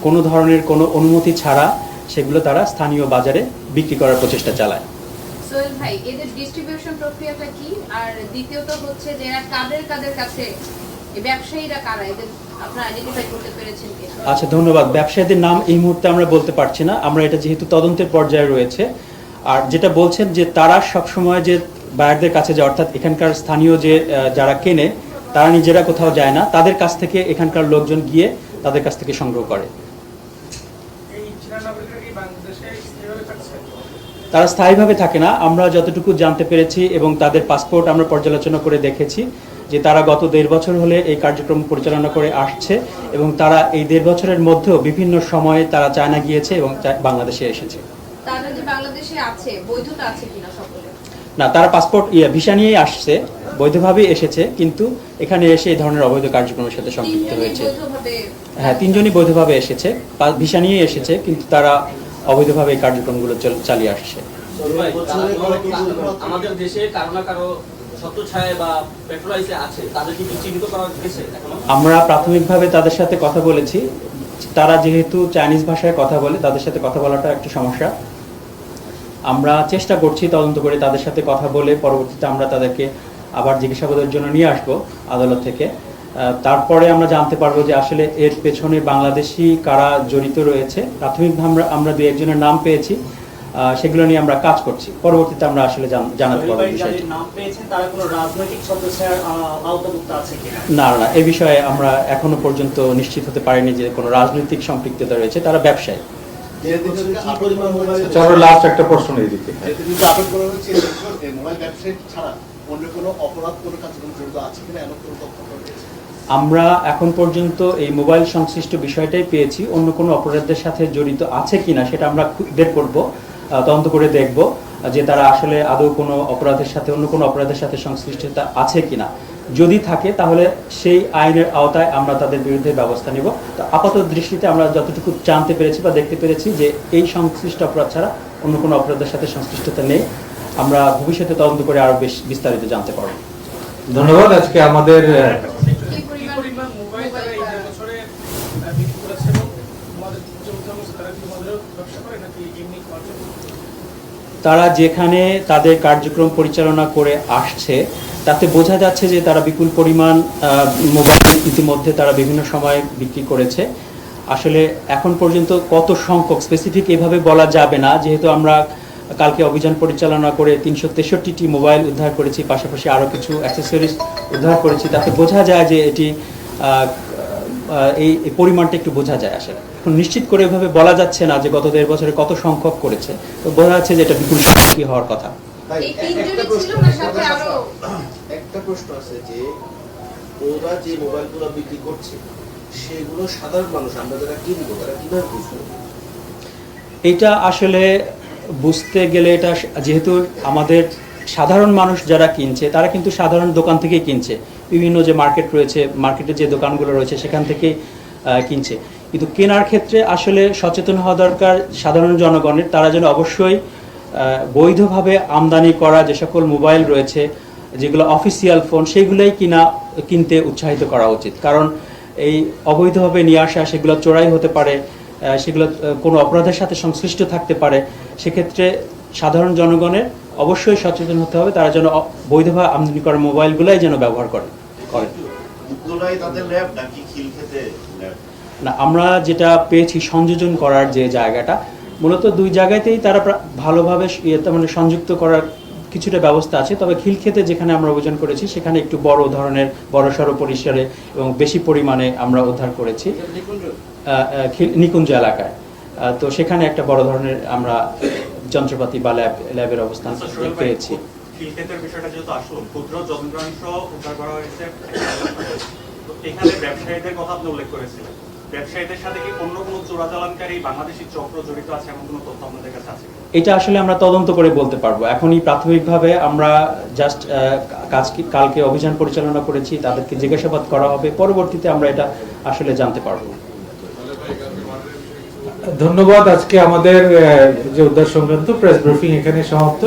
কোনো ধরনের কোনো অনুমতি ছাড়া সেগুলো তারা স্থানীয় বাজারে বিক্রি করার প্রচেষ্টা চালায়। সোহেল ভাই, এদের ডিস্ট্রিবিউশন প্রক্রিয়াটা কি, আর দ্বিতীয়ত হচ্ছে যে এরা কাদের কাছে, এই ব্যবসায়ীরা কারা, এদের আপনারা আইডেন্টিফাই করতে পেরেছেন কি? আচ্ছা, ধন্যবাদ। ব্যবসায়ীদের নাম এই মুহূর্তে আমরা বলতে পারছি না, আমরা এটা যেহেতু তদন্তের পর্যায়ে রয়েছে। আর যেটা বলছেন যে তারা সবসময় যে বায়ারদের কাছে যায়, অর্থাৎ এখানকার স্থানীয় যে যারা কেনে তারা নিজেরা কোথাও যায় না, তাদের কাছ থেকে এখানকার লোকজন গিয়ে তাদের কাছ থেকে সংগ্রহ করে। তারা স্থায়ীভাবে থাকে না, আমরা যতটুকু জানতে পেরেছি এবং তাদের পাসপোর্ট আমরা পর্যালোচনা করে দেখেছি যে তারা গত 1.5 বছর হলে এই কার্যক্রম পরিচালনা করে আসছে এবং তারা এই 1.5 বছরের মধ্যেও বিভিন্ন সময়ে তারা চায়না গিয়েছে এবং বাংলাদেশে এসেছে। তারা যে বাংলাদেশে আছে, বৈধতা আছে কিনা সকলে? না, তারা পাসপোর্ট ভিসা নিয়েই আসছে, বৈধভাবেই এসেছে, কিন্তু এখানে এসে এই ধরনের অবৈধ কার্যক্রমের সাথে সম্পৃক্ত হয়েছে। হ্যাঁ, 3 জনই বৈধভাবে এসেছে, ভিসা নিয়ে এসেছে, কিন্তু তারা অবৈধভাবে এই কার্যক্রমগুলো চালিয়ে আসছে। আমাদের দেশে কারো না কারো ছত্রছায়া বা পেট্রোলাইজে আছে, তাদেরকে কি চিহ্নিত করা হয়েছে? আমরা প্রাথমিকভাবে তাদের সাথে কথা বলেছি। তারা যেহেতু চাইনিজ ভাষায় কথা বলে, তাদের সাথে কথা বলাটা একটু সমস্যা। আমরা চেষ্টা করছি তদন্ত করে তাদের সাথে কথা বলে পরবর্তীতে আমরা তাদেরকে আবার জিজ্ঞাসাবাদের জন্য নিয়ে আসব আদালত থেকে। তারপরে আমরা জানতে পারবো যে আসলে এর পেছনে বাংলাদেশি কারা জড়িত রয়েছে। প্রাথমিকভাবে আমরা 2-1 জনের নাম পেয়েছি, সেগুলো নিয়ে আমরা কাজ করছি। পরবর্তীতে আমরা আসলে জানাতে পারবো বিষয়টি। না, এই বিষয়ে আমরা এখনো পর্যন্ত নিশ্চিত হতে পারিনি যে কোনো রাজনৈতিক সম্পৃক্ততা রয়েছে, তারা ব্যবসায়ী। লাস্ট একটা প্রশ্ন এই দিকে, আমরা এখন পর্যন্ত এই মোবাইল সংশ্লিষ্ট বিষয়টাই পেয়েছি। অন্য কোনো অপরাধের সাথে জড়িত আছে কিনা সেটা আমরা বের করব, তদন্ত করে দেখব যে তারা আসলে আদৌ কোনো অপরাধের সাথে, অন্য কোনো অপরাধের সাথে সংশ্লিষ্টতা আছে কিনা। যদি থাকে তাহলে সেই আইনের আওতায় আমরা তাদের বিরুদ্ধে ব্যবস্থা নিব। তো আপাতত দৃষ্টিতে আমরা যতটুকু জানতে পেরেছি বা দেখতে পেরেছি যে এই সংশ্লিষ্ট অপরাধ ছাড়া অন্য কোনো অপরাধের সাথে সংশ্লিষ্টতা নেই। আমরা ভবিষ্যতে তদন্ত করে আরো বেশ বিস্তারিত জানতে পারব। ধন্যবাদ। আজকে আমাদের তারা যেখানে তাদের কার্যক্রম পরিচালনা করে আসছে তাতে বোঝা যাচ্ছে যে তারা বিপুল পরিমাণ মোবাইল ইতিমধ্যে তারা বিভিন্ন সময় বিক্রি করেছে। আসলে এখন পর্যন্ত কত সংখ্যক স্পেসিফিক এভাবে বলা যাবে না, যেহেতু আমরা কালকে অভিযান পরিচালনা করে 363টি মোবাইল উদ্ধার করেছি, পাশাপাশি আরও কিছু অ্যাক্সেসরিজ উদ্ধার করেছি। তাতে বোঝা যায় যে এটি এই পরিমাণটা একটু বোঝা যায়। আসলে এখন নিশ্চিত করে এভাবে বলা যাচ্ছে না যে গত 1.5 বছরে কত সংখ্যক করেছে, তো বোঝা যাচ্ছে যে এটা বিপুল সংখ্যকই হওয়ার কথা। একটা প্রশ্ন আছে যে ওরা যে মোবাইলগুলো বিক্রি করছে সেগুলো সাধারণ মানুষ, আমরা যারা কিনবো তারা কিভাবে বুঝবো? এটা আসলে বুঝতে গেলে এটা যেহেতু আমাদের সাধারণ মানুষ যারা কিনছে তারা কিন্তু সাধারণ দোকান থেকেই কিনছে, বিভিন্ন যে মার্কেট রয়েছে, মার্কেটে যে দোকানগুলো রয়েছে সেখান থেকে কিনছে। কিন্তু কেনার ক্ষেত্রে আসলে সচেতন হওয়া দরকার সাধারণ জনগণের। তারা যেন অবশ্যই বৈধভাবে আমদানি করা যে সকল মোবাইল রয়েছে, যেগুলো অফিসিয়াল ফোন, সেগুলোই কিনতে উৎসাহিত করা উচিত। কারণ এই অবৈধভাবে নিয়ে আসা সেগুলো চোরাই হতে পারে, সেগুলো কোনো অপরাধের সাথে সংশ্লিষ্ট থাকতে পারে। সেক্ষেত্রে সাধারণ জনগণের অবশ্যই সচেতন হতে হবে, তারা যেন বৈধভাবে আমদানি করা মোবাইলগুলাই যেন ব্যবহার করে। না, আমরা যেটা পেয়েছি সংযোজন করার যে জায়গাটা, মূলত 2 জায়গাতেই তারা ভালোভাবে মানে সংযুক্ত করার কিছুটা ব্যবস্থা আছে। তবে খিলক্ষেতে যেখানে আমরা অভিযান করেছি সেখানে একটু বড় ধরনের বড়সড় পরিসরে এবং বেশি পরিমাণে আমরা উদ্ধার করেছি নিকুঞ্জ এলাকায়। তো সেখানে একটা বড় ধরনের আমরা যন্ত্রপাতি বা ল্যাবের অবস্থান পেয়েছি। খিলক্ষেতের বিষয়টা যেহেতু আসল, ক্ষুদ্র যন্ত্রাংশ উদ্ধার করা হয়েছে, তো এখানে ব্যবসায়ীদের কথা আপনি উল্লেখ করেছিলেন। ব্যবসায়ীদের সাথে কি অন্য কোনো চোরাচালানকারী বাংলাদেশি চক্র জড়িত আছে, এমন কোনো তথ্য আপনাদের কাছে আছে? এটা আসলে আমরা তদন্ত করে বলতে পারবো। এখনই প্রাথমিকভাবে আমরা জাস্ট কালকে অভিযান পরিচালনা করেছি, তাদেরকে জিজ্ঞাসাবাদ করা হবে, পরবর্তীতে আমরা এটা আসলে জানতে পারবো। ধন্যবাদ। আজকে আমাদের যে উদ্ধার সংক্রান্ত প্রেস ব্রিফিং এখানে সমাপ্ত।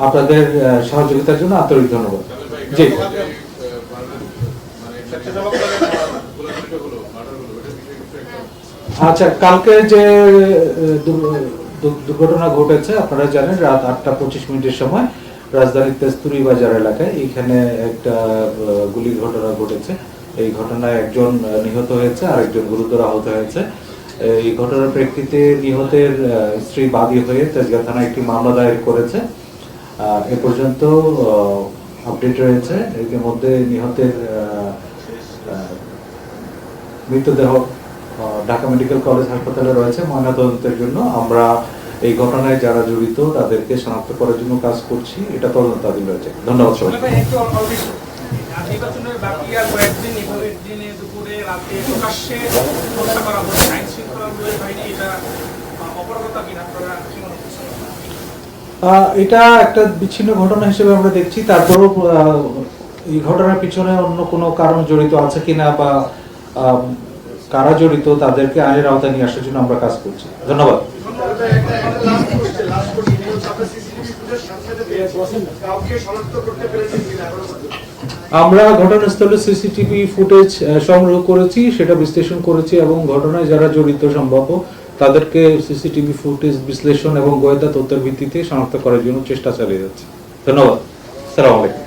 আপনাদের সহযোগিতার জন্য আন্তরিক ধন্যবাদ। জি, আচ্ছা, কালকে যে দুর্ঘটনা ঘটেছে আপনারা জানেন, রাত 8:25 সময় রাজধানীর তেস্তুরি বাজার এলাকায় এখানে একটা গুলির ঘটনা ঘটেছে। এই ঘটনায় একজন নিহত হয়েছে আর একজন গুরুতর আহত হয়েছে। এই ঘটনার প্রেক্ষিতে নিহতের স্ত্রী বাদী হয়ে তেজগাঁ থানায় একটি মামলা দায়ের করেছে। এ পর্যন্ত আপডেট রয়েছে। এর মধ্যে নিহতের মৃতদেহ ঢাকা মেডিকেল কলেজ হাসপাতালে রয়েছে ময়নাতদন্তের জন্য। আমরা এই ঘটনায় যারা জড়িত তাদেরকে শনাক্ত করার জন্য কাজ করছি, এটা তদন্তাধীন রয়েছে। ধন্যবাদ সবাই। নির্বাচনের বাকি আর কয়েকদিন এভাবে দিনে দুপুরে রাতে প্রকাশ্যে হত্যা করা হচ্ছে, আইন শৃঙ্খলা বাহিনী এটা অপরাধতা কিনা আপনারা কি মনে করছেন? এটা একটা বিচ্ছিন্ন ঘটনা হিসেবে আমরা দেখছি। তারপরও এই ঘটনার পিছনে অন্য কোনো কারণ জড়িত আছে কিনা বা কারা জড়িত তাদেরকে আইনের আওতায় নিয়ে আসার জন্য আমরা কাজ করছি। ধন্যবাদ। আমরা ঘটনাস্থলে সিসিটিভি ফুটেজ সংগ্রহ করেছি, সেটা বিশ্লেষণ করেছি এবং ঘটনায় যারা জড়িত সম্ভাব্য তাদেরকে সিসিটিভি ফুটেজ বিশ্লেষণ এবং গোয়েন্দা তথ্যের ভিত্তিতে শনাক্ত করার জন্য চেষ্টা চালিয়ে যাচ্ছে। ধন্যবাদ। আসসালামু আলাইকুম।